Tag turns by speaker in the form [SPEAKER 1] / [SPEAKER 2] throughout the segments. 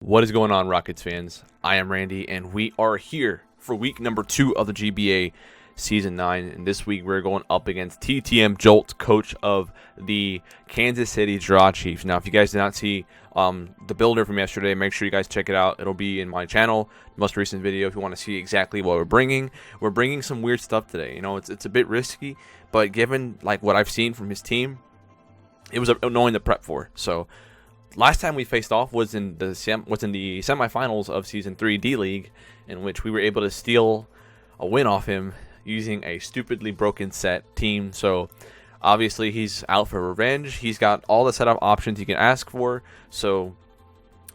[SPEAKER 1] What is going on, Rockets fans? I am Randy, and we are here for week number 2 of the GBA Season 9. And this week, we're going up against TTM Jolt, coach of the Kansas City Jirachiefs. Now, if you guys did not see the builder from yesterday, make sure you guys check it out. It'll be in my channel, most recent video, if you want to see exactly what we're bringing. We're bringing some weird stuff today. You know, it's a bit risky, but given like what I've seen from his team, it was annoying to prep for. So last time we faced off was in the semifinals of Season 3 D-League, in which we were able to steal a win off him using a stupidly broken set team. So obviously he's out for revenge. He's got all the setup options you can ask for, so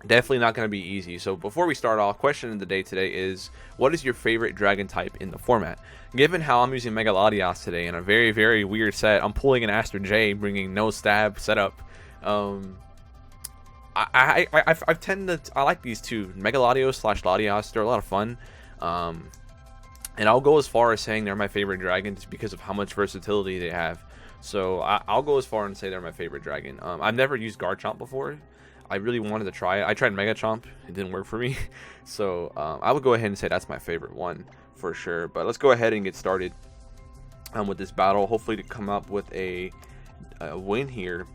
[SPEAKER 1] definitely not going to be easy. So before we start off, question of the day today is, what is your favorite dragon type in the format? Given how I'm using Megalodios today in a very, very weird set, I'm pulling an Aster J, bringing no stab setup. I like these two, Megalodios / Latios. They're a lot of fun. And I'll go as far as saying they're my favorite dragons because of how much versatility they have. So I'll go as far and say they're my favorite dragon. I've never used Garchomp before. I really wanted to try it. I tried Megachomp. It didn't work for me. So I would go ahead and say that's my favorite one for sure. But let's go ahead and get started with this battle. Hopefully to come up with a win here,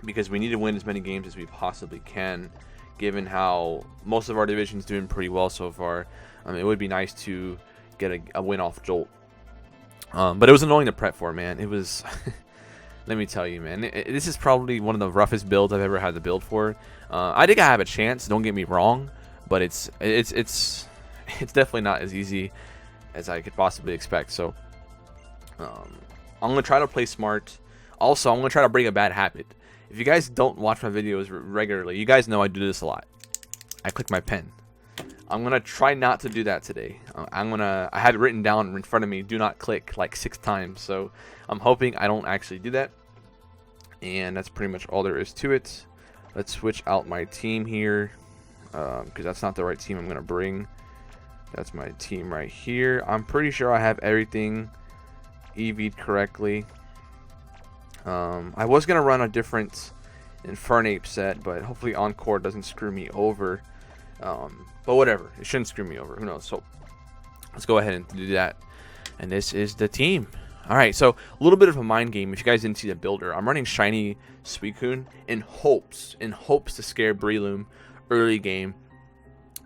[SPEAKER 1] because we need to win as many games as we possibly can, given how most of our division's doing pretty well so far. It would be nice to get a win off Jolt. But it was annoying to prep for, man. It was... let me tell you, man. This is probably one of the roughest builds I've ever had to build for. I think I have a chance, don't get me wrong, but it's definitely not as easy as I could possibly expect. So I'm going to try to play smart. Also, I'm going to try to break a bad habit. If you guys don't watch my videos regularly, you guys know I do this a lot. I click my pen. I'm going to try not to do that today. I had it written down in front of me, do not click, like 6 times. So I'm hoping I don't actually do that. And that's pretty much all there is to it. Let's switch out my team here, because that's not the right team I'm going to bring. That's my team right here. I'm pretty sure I have everything EV'd correctly. I was going to run a different Infernape set, but hopefully Encore doesn't screw me over. But whatever, it shouldn't screw me over, who knows. So let's go ahead and do that. And this is the team. Alright, so a little bit of a mind game. If you guys didn't see the builder, I'm running shiny Suicune in hopes to scare Breloom early game.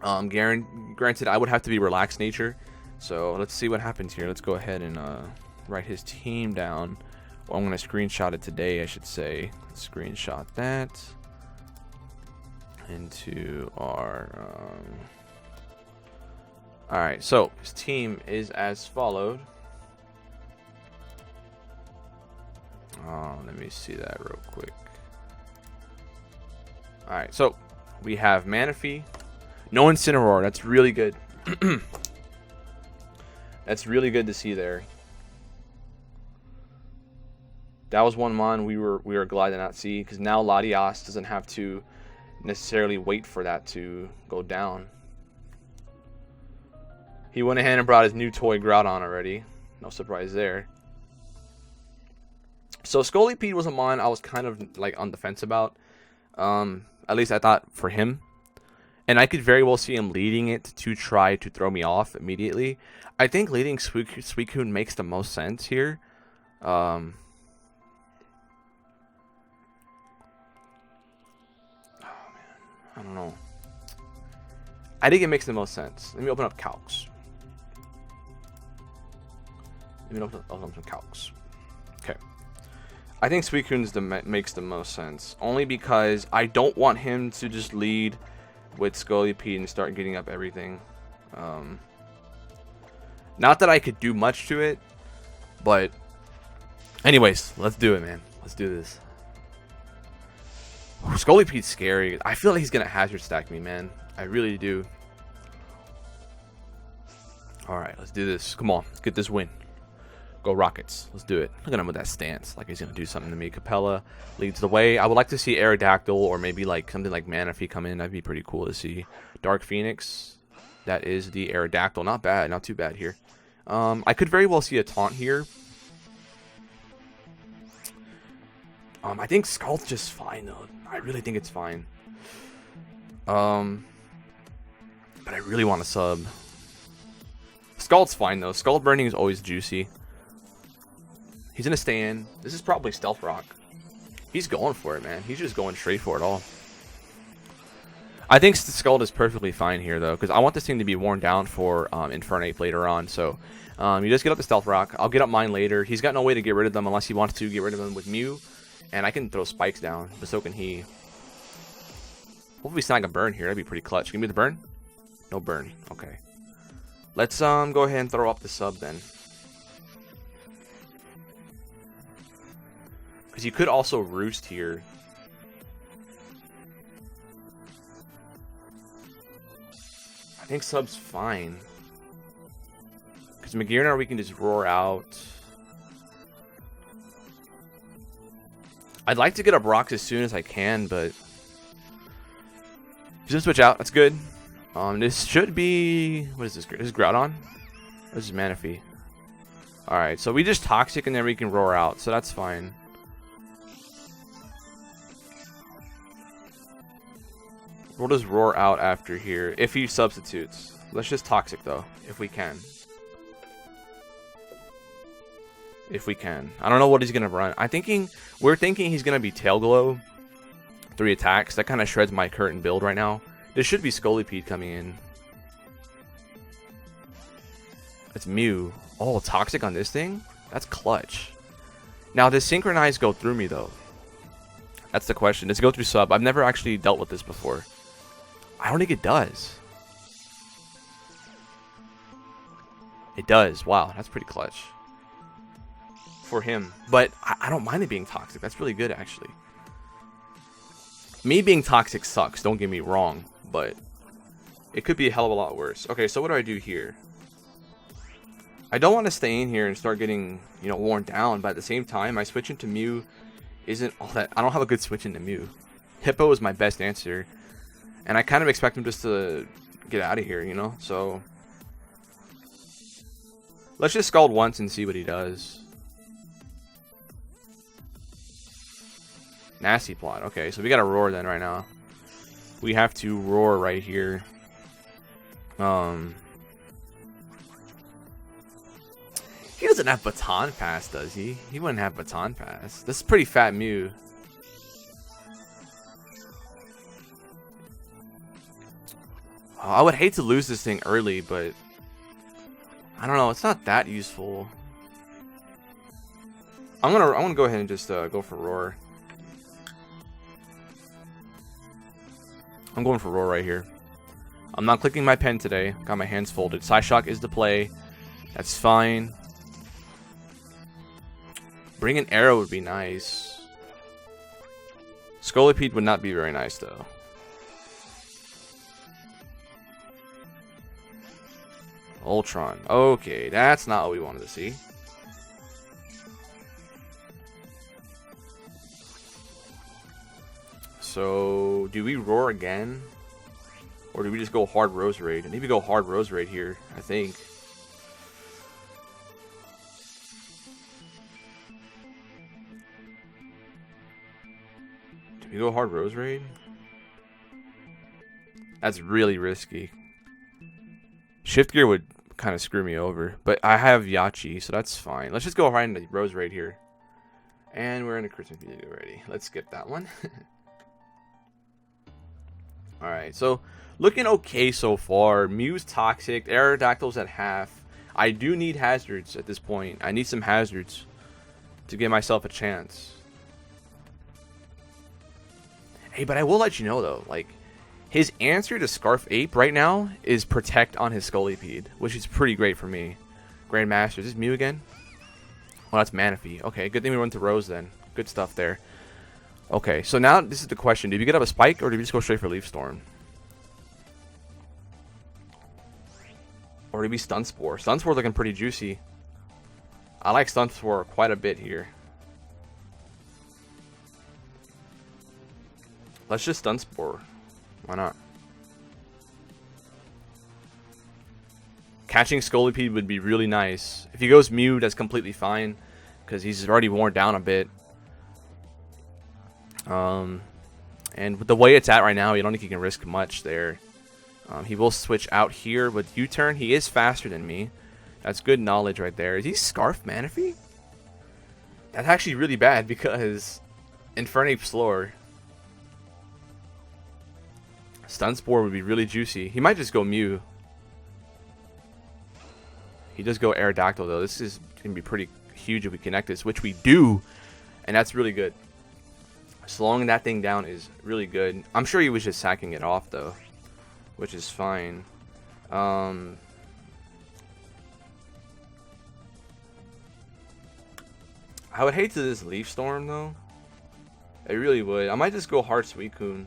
[SPEAKER 1] Granted, I would have to be relaxed nature. So let's see what happens here. Let's go ahead and write his team down. Well, I'm going to screenshot it today, I should say. Let's screenshot that into our... Alright, so his team is as followed. Let me see that real quick. Alright, so we have Manaphy. No Incineroar. That's really good. That's really good to see there. That was one mon we were glad to not see, because now Latios doesn't have to necessarily wait for that to go down. He went ahead and brought his new toy Groudon already. No surprise there. So Scolipede was a mon I was kind of like on the fence about. At least I thought for him. And I could very well see him leading it to try to throw me off immediately. I think leading Suicune makes the most sense here. I don't know. I think it makes the most sense. Let me open up Calcs. Let me open up some Calcs. Okay. I think Suicune's makes the most sense. Only because I don't want him to just lead with Scolipede and start getting up everything. Not that I could do much to it, but anyways, let's do it, man. Let's do this. Scolipede's scary. I feel like he's gonna hazard stack me, man. I really do. Alright, let's do this. Come on, let's get this win. Go Rockets. Let's do it. Look at him with that stance, like he's gonna do something to me. Capella leads the way. I would like to see Aerodactyl or maybe like something like Manaphy come in. That'd be pretty cool to see. Dark Phoenix. That is the Aerodactyl. Not bad. Not too bad here. I could very well see a taunt here. I think Skull's just fine though. I really think it's fine. But I really want to sub. Scald's fine though. Scald burning is always juicy. He's gonna stay in. This is probably Stealth Rock. He's going for it, man. He's just going straight for it all. I think Scald is perfectly fine here though, because I want this thing to be worn down for Infernape later on. So you just get up the Stealth Rock. I'll get up mine later. He's got no way to get rid of them unless he wants to get rid of them with Mew. And I can throw spikes down, but so can he. Hopefully snag a burn here. That'd be pretty clutch. Give me the burn. No burn. Okay. Let's go ahead and throw up the sub then. Because you could also roost here. I think sub's fine. Because Magearnar we can just roar out. I'd like to get up rocks as soon as I can, but he's gonna switch out. That's good. This should be, what is this? This is Groudon? This is Manaphy. Alright, so we just Toxic and then we can roar out, so that's fine. We'll just roar out after here if he substitutes. Let's just Toxic though, if we can. If we can. I don't know what he's gonna run. We're thinking he's gonna be Tail Glow. 3 attacks. That kind of shreds my current build right now. There should be Scolipede coming in. It's Mew. Oh, Toxic on this thing? That's clutch. Now, does Synchronize go through me, though? That's the question. Does it go through sub? I've never actually dealt with this before. I don't think it does. It does. Wow, that's pretty clutch. For him. But I don't mind it being Toxic. That's really good, actually. Me being Toxic sucks, don't get me wrong. But it could be a hell of a lot worse. Okay, so what do I do here? I don't want to stay in here and start getting, you know, worn down. But at the same time, my switch into Mew isn't all that. I don't have a good switch into Mew. Hippo is my best answer. And I kind of expect him just to get out of here, you know? So let's just Scald once and see what he does. Nasty plot. Okay, so we got to roar then right now. We have to roar right here. He doesn't have Baton Pass, does he? He wouldn't have Baton Pass. This is pretty fat Mew. I would hate to lose this thing early, but I don't know. It's not that useful. I'm gonna go ahead and just go for roar. I'm going for roar right here. I'm not clicking my pen today. Got my hands folded. Psyshock is the play. That's fine. Bring an arrow would be nice. Scolipede would not be very nice though. Ultron. Okay, that's not what we wanted to see. So, do we roar again? Or do we just go hard Rose Raid? I think we go hard Rose Raid here, I think. Do we go hard Rose Raid? That's really risky. Shift Gear would kind of screw me over. But I have Yachi, so that's fine. Let's just go right into Rose Raid here. And we're in a Christmas video already. Let's skip that one. Alright, so looking okay so far. Mew's Toxic. Aerodactyl's at half. I do need hazards at this point. I need some hazards to give myself a chance. Hey, but I will let you know though, like, his answer to Scarf Ape right now is Protect on his Scolipede, which is pretty great for me. Grandmaster, is this Mew again? Well, that's Manaphy. Okay, good thing we went to Rose then. Good stuff there. Okay, so now this is the question. Did we get up a Spike or did we just go straight for Leaf Storm? Or did we Stun Spore? Stun Spore looking pretty juicy. I like Stun Spore quite a bit here. Let's just Stun Spore. Why not? Catching Scolipede would be really nice. If he goes Mew, that's completely fine. Because he's already worn down a bit. And with the way it's at right now, I don't think he can risk much there. He will switch out here with U-turn. He is faster than me. That's good knowledge right there. Is he Scarf Manaphy? That's actually really bad because Infernape's slower. Stun Spore would be really juicy. He might just go Mew. He does go Aerodactyl though. This is going to be pretty huge if we connect this, which we do. And that's really good. Slowing that thing down is really good. I'm sure he was just sacking it off though, which is fine. I would hate to this Leaf Storm though. I really would. I might just go hard Suicune.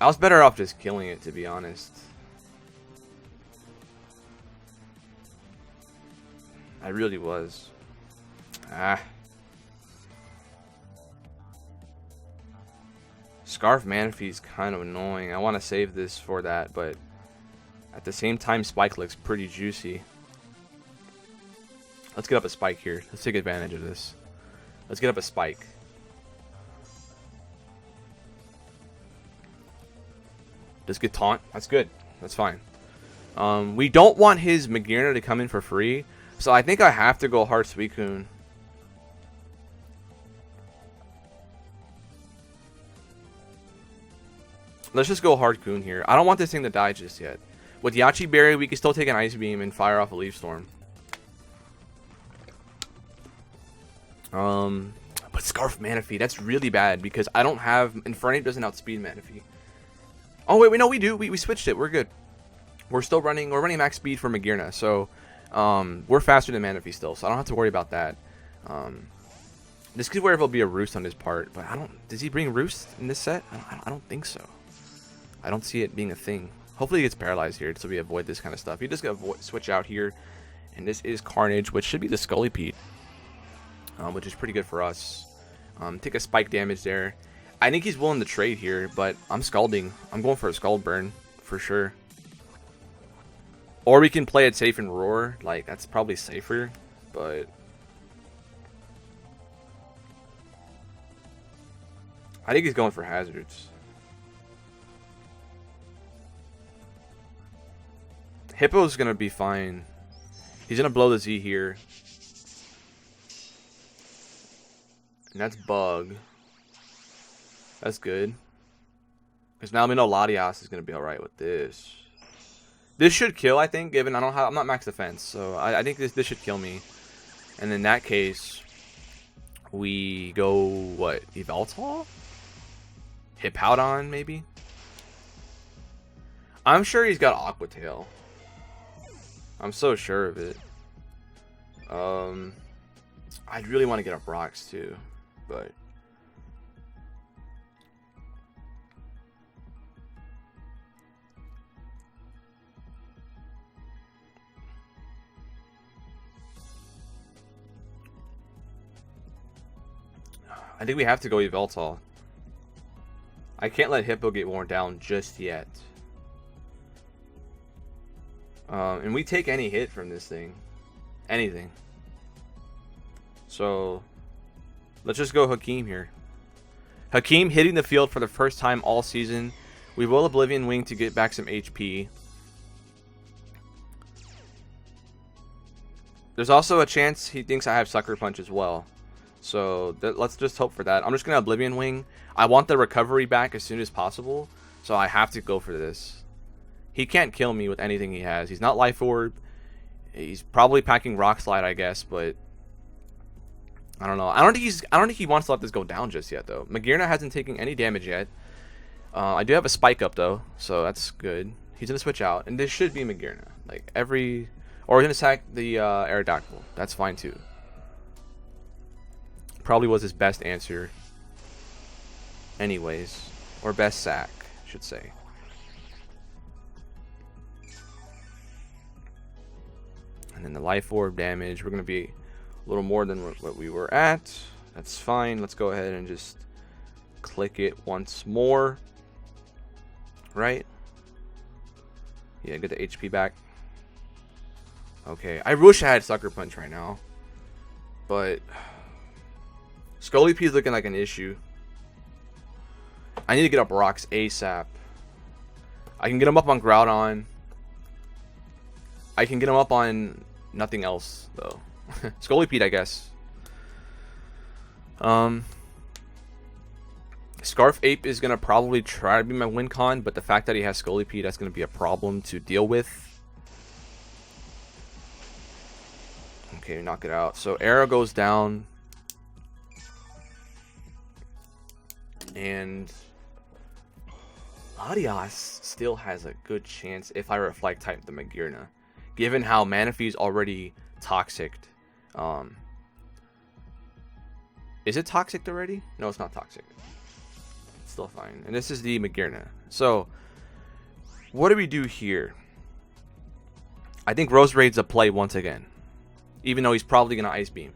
[SPEAKER 1] I was better off just killing it, to be honest. I really was. Scarf Manaphy is kind of annoying. I want to save this for that, but at the same time, Spike looks pretty juicy. Let's get up a Spike here. Let's take advantage of this. Let's get up a Spike. Just get Taunt. That's good. That's fine. We don't want his Magearna to come in for free, so I think I have to go hard Suicune. Let's just go hard Coon here. I don't want this thing to die just yet. With Yachi Berry, we can still take an Ice Beam and fire off a Leaf Storm. But Scarf Manaphy, that's really bad because I don't have... Infernape doesn't outspeed Manaphy. Oh, wait, no, we do. We switched it. We're good. We're still running... We're running max speed for Magearna, so... we're faster than Manaphy still, so I don't have to worry about that. This could where it'll be a Roost on his part, but I don't... Does he bring Roost in this set? I don't think so. I don't see it being a thing. Hopefully he gets paralyzed here so we avoid this kind of stuff. He just gonna switch out here, and this is Carnage, which should be the Scullypede, which is pretty good for us. Take a spike damage there. I think he's willing to trade here, but I'm Scalding. I'm going for a Scald Burn for sure. Or we can play it safe and Roar. Like, that's probably safer, but... I think he's going for Hazards. Hippo's gonna be fine. He's gonna blow the Z here. And that's Bug. That's good. Because now we know Latias is gonna be alright with this. This should kill, I think, given I'm not max defense, so I think this should kill me. And in that case, we go what? Yveltal? Hippowdon, maybe? I'm sure he's got Aqua Tail. I'm so sure of it. I'd really want to get up rocks too, but I think we have to go Yveltal. I can't let Hippo get worn down just yet. And we take any hit from this thing. Anything. So, let's just go Hakeem here. Hakeem hitting the field for the first time all season. We will Oblivion Wing to get back some HP. There's also a chance he thinks I have Sucker Punch as well. So, let's just hope for that. I'm just going to Oblivion Wing. I want the recovery back as soon as possible. So, I have to go for this. He can't kill me with anything he has. He's not Life Orb. He's probably packing Rock Slide, I guess, but I don't know. I don't think he wants to let this go down just yet, though. Magearna hasn't taken any damage yet. I do have a Spike up though, so that's good. He's gonna switch out, and this should be Magearna. Like or he's gonna sack the Aerodactyl. That's fine too. Probably was his best answer, anyways, or best sack, I should say. And then the Life Orb damage, we're going to be a little more than what we were at. That's fine. Let's go ahead and just click it once more. Right? Yeah, get the HP back. Okay. I wish I had Sucker Punch right now. But Scolipede is looking like an issue. I need to get up rocks ASAP. I can get him up on Groudon. I can get him up on nothing else, though. Scolipede, I guess. Scarf Ape is going to probably try to be my win con, but the fact that he has Scolipede, that's going to be a problem to deal with. Okay, knock it out. So Arrow goes down. And Latias still has a good chance if I Reflect type the Magearna. Given how Manaphy is already toxic. Is it toxic already? No, it's not toxic. It's still fine. And this is the Magearna. So, what do we do here? I think Roserade's a play once again. Even though he's probably going to Ice Beam.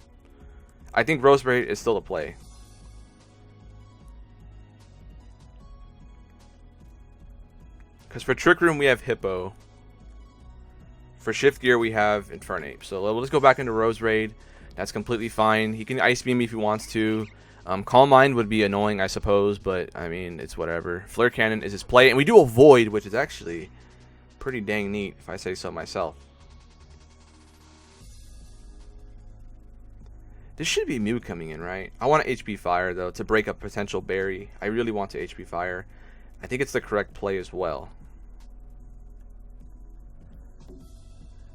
[SPEAKER 1] I think Roserade is still a play. Because for Trick Room, we have Hippo. For Shift Gear, we have Infernape. So we'll just go back into Roserade. That's completely fine. He can Ice Beam me if he wants to. Calm Mind would be annoying, I suppose. But, I mean, it's whatever. Flare Cannon is his play. And we do Avoid, which is actually pretty dang neat, if I say so myself. This should be Mew coming in, right? I want to HP Fire, though, to break up potential Berry. I really want to HP Fire. I think it's the correct play as well.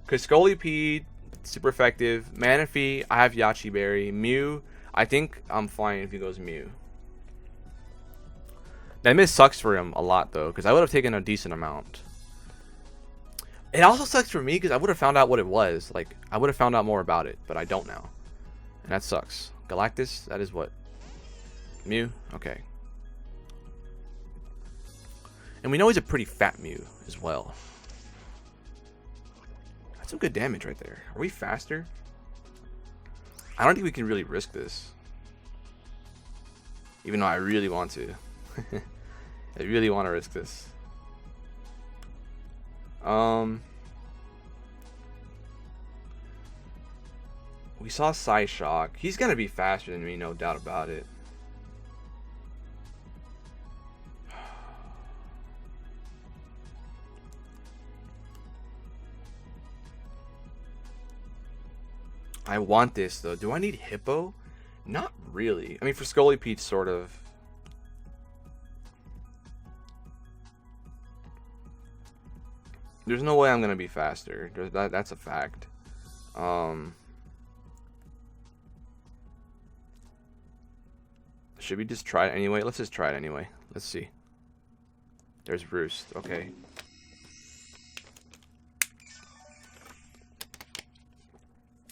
[SPEAKER 1] Because Scolipede, super effective. Manaphy, I have Yachi Berry. Mew, I think I'm fine if he goes Mew. That miss sucks for him a lot, though, because I would have taken a decent amount. It also sucks for me because I would have found out what it was. Like, I would have found out more about it, but I don't now. And that sucks. Galactus, that is what? Mew? Okay. And we know he's a pretty fat Mew as well. That's some good damage right there. Are we faster? I don't think we can really risk this. Even though I really want to. I really want to risk this. We saw Psyshock. He's going to be faster than me, no doubt about it. I want this, though. Do I need Hippo? Not really. I mean, for Scolipede, sort of. There's no way I'm going to be faster. That's a fact. Should we just try it anyway? Let's just try it anyway. Let's see. There's Roost. Okay.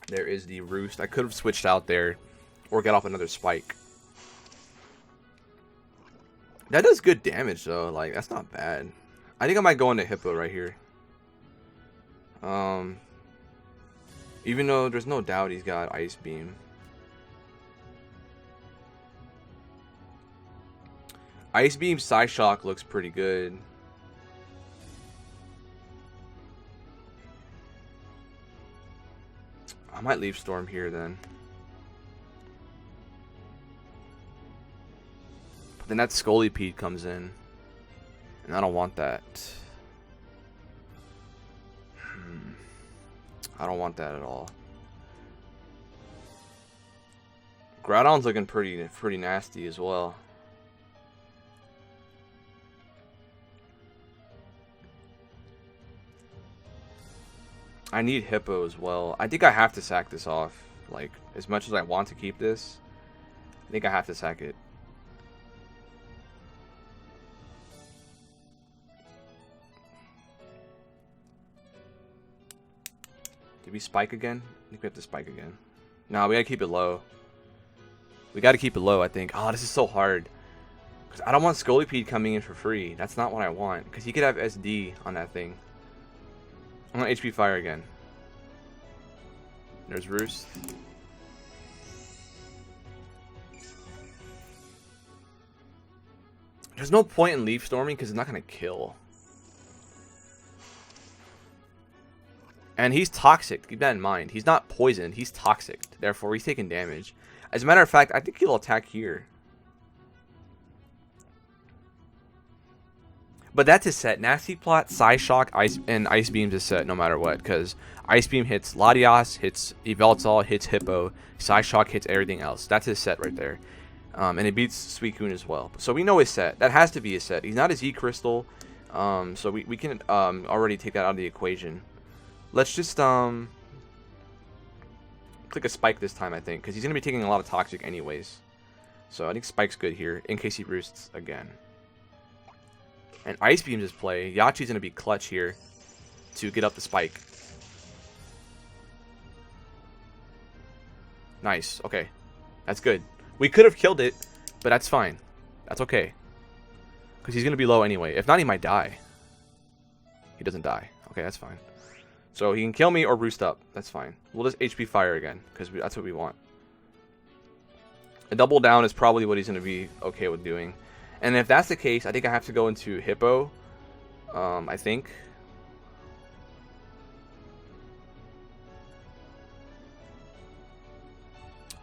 [SPEAKER 1] There is the Roost. I could have switched out there or get off another Spike. That does good damage, though. Like, that's not bad. I think I might go into Hippo right here. Even though there's no doubt he's got Ice Beam. Ice Beam Psyshock looks pretty good. I might leave Storm here then. But then that Scolipede comes in. And I don't want that. I don't want that at all. Groudon's looking pretty nasty as well. I need Hippo as well. I think I have to sack this off. Like, as much as I want to keep this, I think I have to sack it. Did we spike again? I think we have to spike again. No, we gotta keep it low. We gotta keep it low, I think. Oh, this is so hard. Because I don't want Scolipede coming in for free. That's not what I want. Because he could have SD on that thing. I'm gonna HP Fire again. There's Roost. There's no point in Leaf Storming because it's not gonna kill. And he's toxic. Keep that in mind. He's not poisoned. He's toxic. Therefore, he's taking damage. As a matter of fact, I think he'll attack here. But that's his set. Nasty Plot, Psy Shock, and Ice Beam's his set no matter what. Because Ice Beam hits Latias, hits Yveltal, hits Hippo. Psy Shock hits everything else. That's his set right there. And it beats Suicune as well. So we know his set. That has to be his set. He's not a Z Crystal. So we can already take that out of the equation. Let's just click a Spike this time, I think. Because he's going to be taking a lot of Toxic anyways. So I think Spike's good here. In case he roosts again. And Ice Beam's his play. Yachi's going to be clutch here to get up the Spike. Nice. Okay. That's good. We could have killed it, but that's fine. That's okay. Because he's going to be low anyway. If not, he might die. He doesn't die. Okay, that's fine. So he can kill me or roost up. That's fine. We'll just HP fire again, because that's what we want. A double down is probably what he's going to be okay with doing. And if that's the case, I think I have to go into Hippo. I think.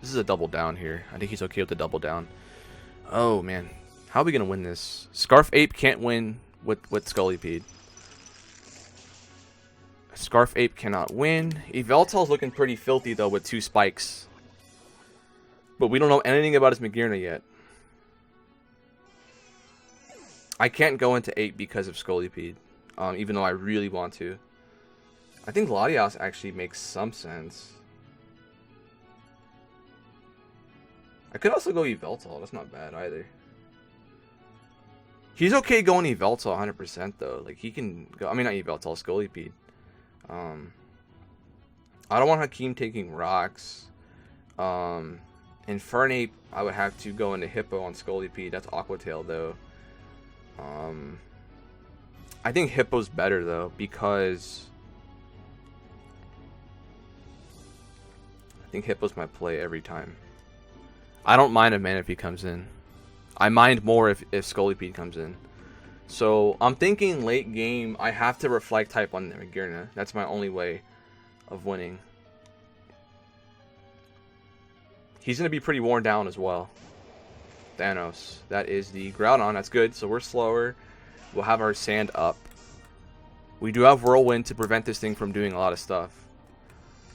[SPEAKER 1] This is a double down here. I think he's okay with the double down. Oh, man. How are we going to win this? Scarf Ape can't win with Scolipede. Scarf Ape cannot win. Yveltal's looking pretty filthy, though, with 2 spikes. But we don't know anything about his Magearna yet. I can't go into 8 because of Scolipede, even though I really want to. I think Latias actually makes some sense. I could also go Yveltal. That's not bad either. He's okay going Yveltal 100% though. Like he can go. I mean, not Yveltal, Scolipede. I don't want Hakeem taking rocks. Infernape, I would have to go into Hippo on Scolipede. That's Aqua Tail though. I think Hippo's better though because I think Hippo's my play every time. I don't mind if Manaphy comes in. I mind more if Scolipede comes in. So I'm thinking late game I have to reflect type on Magearna. That's my only way of winning. He's gonna be pretty worn down as well. Thanos. That is the Groudon. That's good. So we're slower. We'll have our Sand up. We do have Whirlwind to prevent this thing from doing a lot of stuff.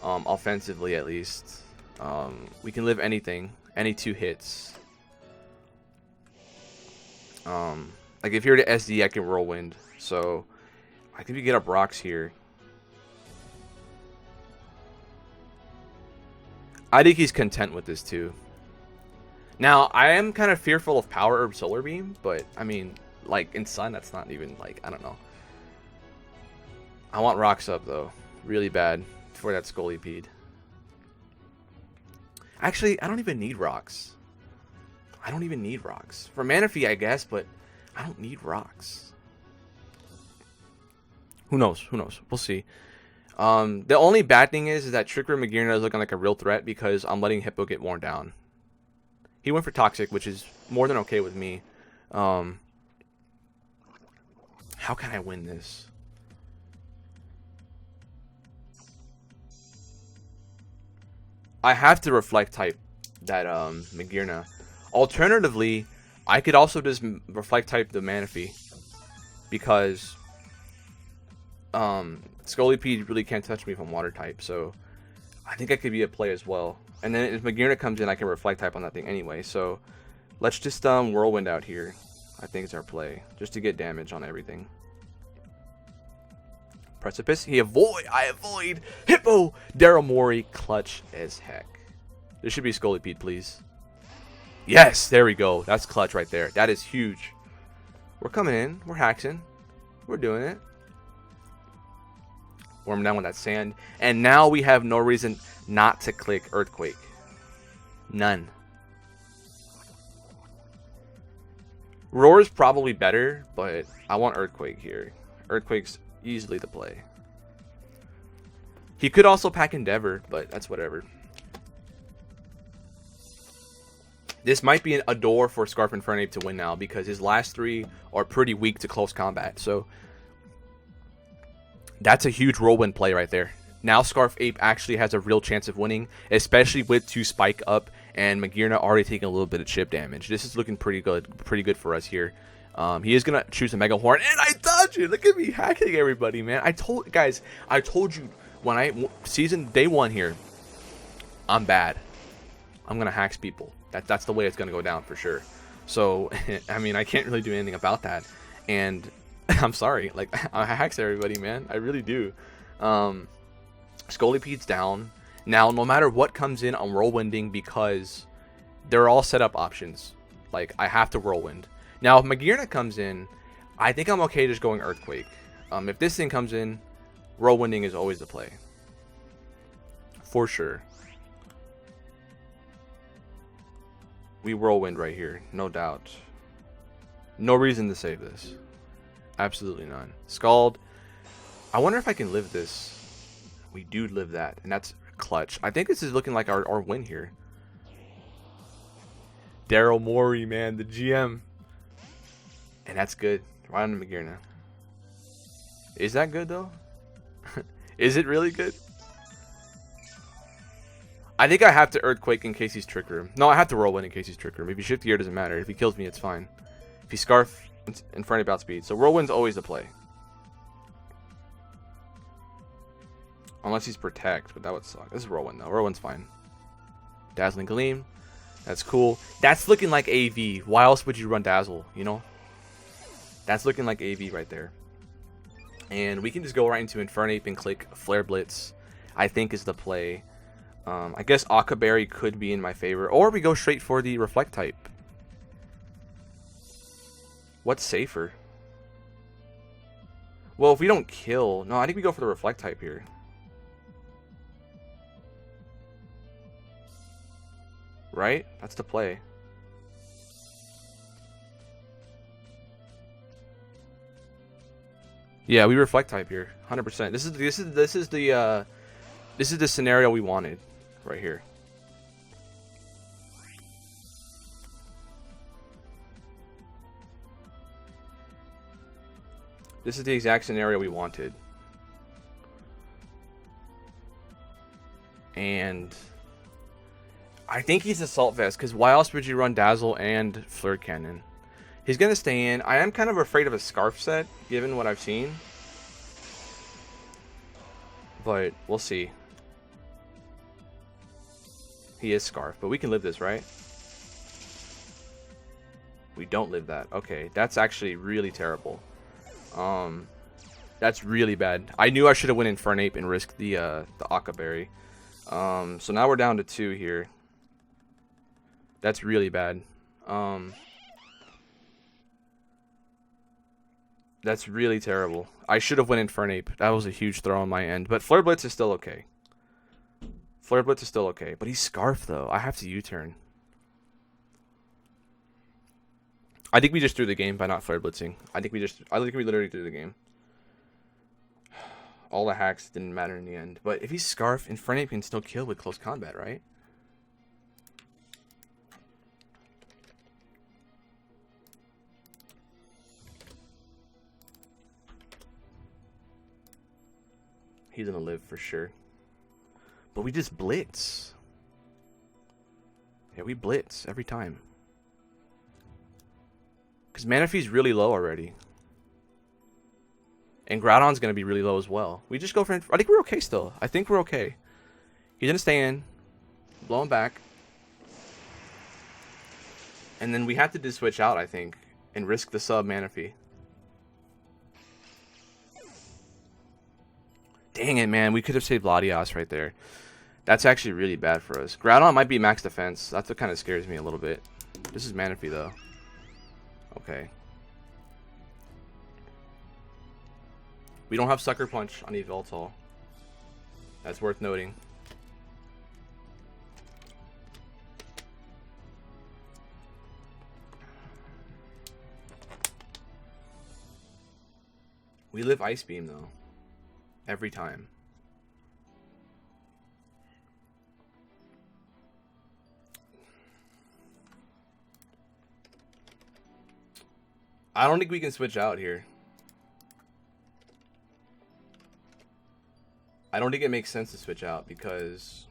[SPEAKER 1] Offensively, at least. We can live anything. Any 2 hits. Like if you're to SD, I can Whirlwind. So I think we get up rocks here. I think he's content with this too. Now, I am kind of fearful of Power Herb Solar Beam, but, I mean, like, in Sun, that's not even, like, I don't know. I want rocks up, though. Really bad for that Scolipede. Actually, I don't even need rocks. I don't even need rocks. For Manaphy, I guess, but I don't need rocks. Who knows? Who knows? We'll see. The only bad thing is that Tricker Magearna is looking like a real threat because I'm letting Hippo get worn down. He went for Toxic, which is more than okay with me. How can I win this? I have to reflect type that Magearna. Alternatively, I could also just reflect type the Manaphy. Because Scolipede really can't touch me from water type, so I think I could be a play as well. And then if Magearna comes in, I can reflect type on that thing anyway. So let's just Whirlwind out here. I think it's our play, just to get damage on everything. Precipice. I avoid. Hippo. Daramori. Clutch as heck. This should be Scolipede, please. Yes, there we go. That's clutch right there. That is huge. We're coming in. We're haxing. We're doing it. Warm down with that sand. And now we have no reason not to click Earthquake. None. Roar is probably better, but I want Earthquake here. Earthquake's easily the play. He could also pack Endeavor, but that's whatever. This might be a door for Scarf Infernape to win now because his last 3 are pretty weak to close combat. So that's a huge Whirlwind play right there. Now Scarf Ape actually has a real chance of winning, especially with 2 Spike up and Magirna already taking a little bit of chip damage. This is looking pretty good for us here. He is gonna choose a Mega Horn, and I dodge it. Look at me hacking everybody, man. I told you when season day 1 here, I'm bad. I'm gonna hack people. That's the way it's gonna go down for sure. So I mean, I can't really do anything about that, and I'm sorry. Like, I hacks everybody, man. I really do. Scoliopede's down. Now, no matter what comes in, I'm whirlwinding because they're all set up options. Like, I have to whirlwind. Now, if Magirna comes in, I think I'm okay just going Earthquake. If this thing comes in, whirlwinding is always the play. For sure. We whirlwind right here, no doubt. No reason to save this. Absolutely none. Scald. I wonder if I can live this. We do live that, and that's clutch. I think this is looking like our win here. Daryl Morey, man, the GM. And that's good. Right on the Magirna. Is that good, though? Is it really good? I think I have to Earthquake in case he's Trick Room. No, I have to Whirlwind in case he's Trick Room. If he Shift Gear, doesn't matter. If he kills me, it's fine. If he Scarf, in front of outspeed. So Whirlwind's always the play. Unless he's Protect, but that would suck. This is Whirlwind, though. Whirlwind's fine. Dazzling Gleam. That's cool. That's looking like AV. Why else would you run Dazzle, you know? That's looking like AV right there. And we can just go right into Infernape and click Flare Blitz, I think is the play. I guess Aqua Berry could be in my favor. Or we go straight for the Reflect type. What's safer? Well, if we don't kill... No, I think we go for the Reflect type here. Right? That's the play. Yeah, we Reflect type here. 100%. This is the scenario we wanted right here. This is the exact scenario we wanted. And I think he's Assault Vest, because why else would you run Dazzle and Flare Cannon? He's going to stay in. I am kind of afraid of a Scarf set, given what I've seen. But we'll see. He is Scarf, but we can live this, right? We don't live that. Okay, that's actually really terrible. That's really bad. I knew I should have went Infernape and risked the Aqua Berry. So now we're down to 2 here. That's really bad. That's really terrible. I should have went Infernape. That was a huge throw on my end. But Flare Blitz is still okay. Flare Blitz is still okay. But he's Scarf, though. I have to U-turn. I think we just threw the game by not Flare Blitzing. I think we literally threw the game. All the hacks didn't matter in the end. But if he's Scarf, Infernape can still kill with close combat, right? He's gonna live for sure. But we just blitz. Yeah, we blitz every time. Because Manaphy's really low already. And Groudon's gonna be really low as well. We just go for... I think we're okay still. I think we're okay. He's gonna stay in. Blow him back. And then we have to just switch out, I think. And risk the sub Manaphy. Dang it, man. We could have saved Latias right there. That's actually really bad for us. Groudon might be max defense. That's what kind of scares me a little bit. This is Manaphy, though. Okay. We don't have Sucker Punch on Yveltal. That's worth noting. We live Ice Beam, though. Every time. I don't think we can switch out here. I don't think it makes sense to switch out because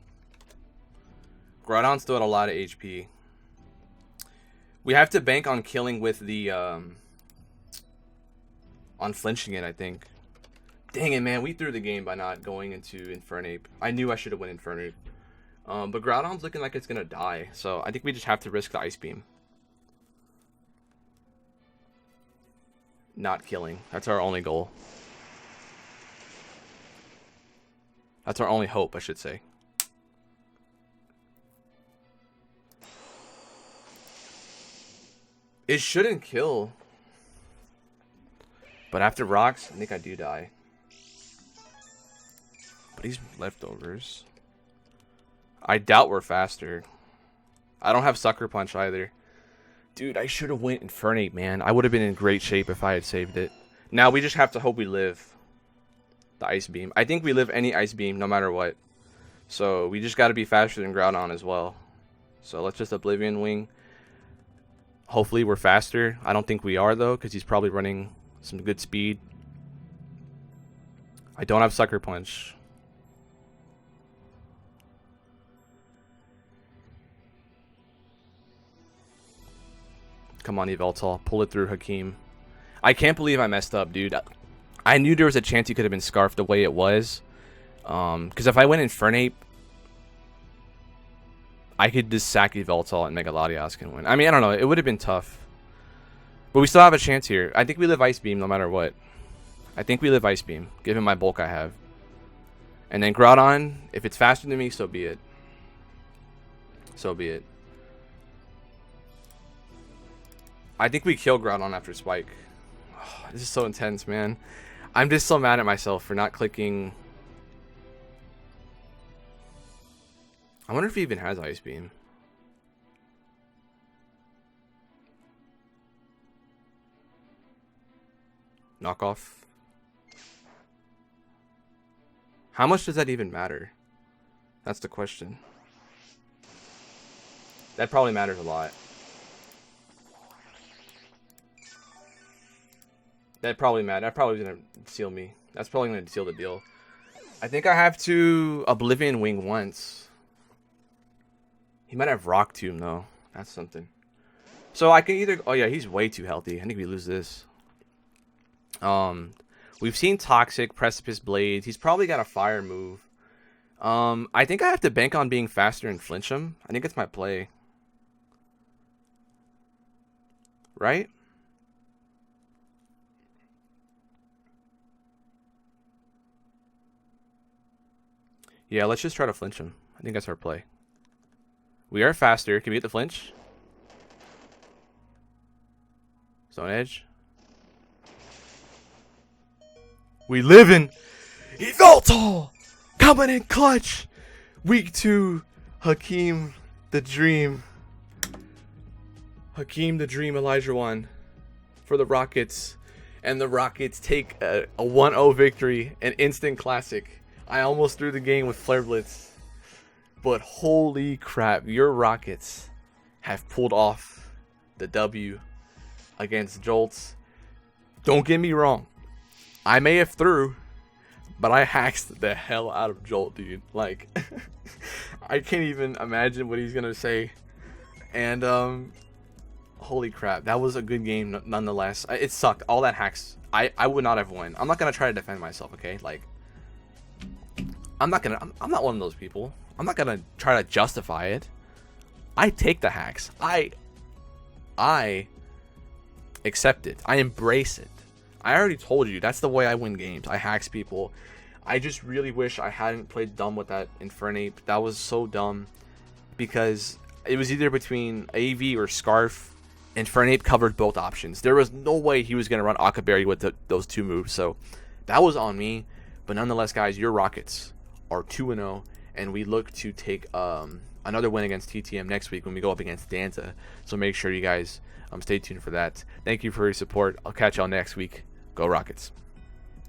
[SPEAKER 2] Groudon's still at a lot of HP. We have to bank on killing with the on flinching it, I think. Dang it, man. We threw the game by not going into Infernape. I knew I should have went Infernape. But Groudon's looking like it's going to die. So I think we just have to risk the Ice Beam. Not killing. That's our only goal. That's our only hope, I should say. It shouldn't kill. But after rocks, I think I do die. But he's leftovers. I doubt we're faster. I don't have Sucker Punch either. Dude, I should have went Infernape, man. I would have been in great shape if I had saved it. Now we just have to hope we live the Ice Beam. I think we live any Ice Beam no matter what. So we just got to be faster than Groudon as well. So let's just Oblivion Wing. Hopefully we're faster. I don't think we are though, because he's probably running some good speed. I don't have Sucker Punch. Come on, Yveltal. Pull it through, Hakeem. I can't believe I messed up, dude. I knew there was a chance he could have been scarfed the way it was. Because if I went Infernape, I could just sack Yveltal and Mega Latias and win. I mean, I don't know. It would have been tough. But we still have a chance here. I think we live Ice Beam no matter what. I think we live Ice Beam, given my bulk I have. And then Groudon, if it's faster than me, so be it. So be it. I think we kill Groudon after Spike. Oh, this is so intense, man. I'm just so mad at myself for not clicking. I wonder if he even has Ice Beam. Knockoff. How much does that even matter? That's the question. That probably matters a lot. That probably matters. That probably is going to seal me. That's probably going to seal the deal. I think I have to Oblivion Wing once. He might have Rock Tomb, though. That's something. So I can either... Oh, yeah, he's way too healthy. I think we lose this. We've seen Toxic, Precipice Blades. He's probably got a Fire move. I think I have to bank on being faster and flinch him. I think it's my play. Right? Yeah, let's just try to flinch him. I think that's our play. We are faster. Can we get the flinch? Stone Edge. We livin'! Yveltal! Coming in clutch! Week 2. Hakeem the Dream. Hakeem the Dream Elijah 1 for the Rockets. And the Rockets take a 1-0 victory. An instant classic. I almost threw the game with Flare Blitz. But holy crap, your Rockets have pulled off the W against Jolts. Don't get me wrong. I may have threw, but I hacked the hell out of Jolt, dude. Like, I can't even imagine what he's going to say. And, holy crap. That was a good game nonetheless. It sucked. All that hacks. I would not have won. I'm not going to try to defend myself, okay? Like, I'm not one of those people. I'm not gonna try to justify it. I take the hacks. I accept it. I embrace it. I already told you that's the way I win games. I hacks people. I just really wish I hadn't played dumb with that Infernape. That was so dumb because it was either between AV or Scarf. Infernape covered both options. There was no way he was gonna run Akaberry with those two moves. So that was on me. But nonetheless, guys, your Rockets are 2-0, and we look to take another win against TTM next week when we go up against Danza. So make sure you guys stay tuned for that. Thank you for your support. I'll catch y'all next week. Go Rockets.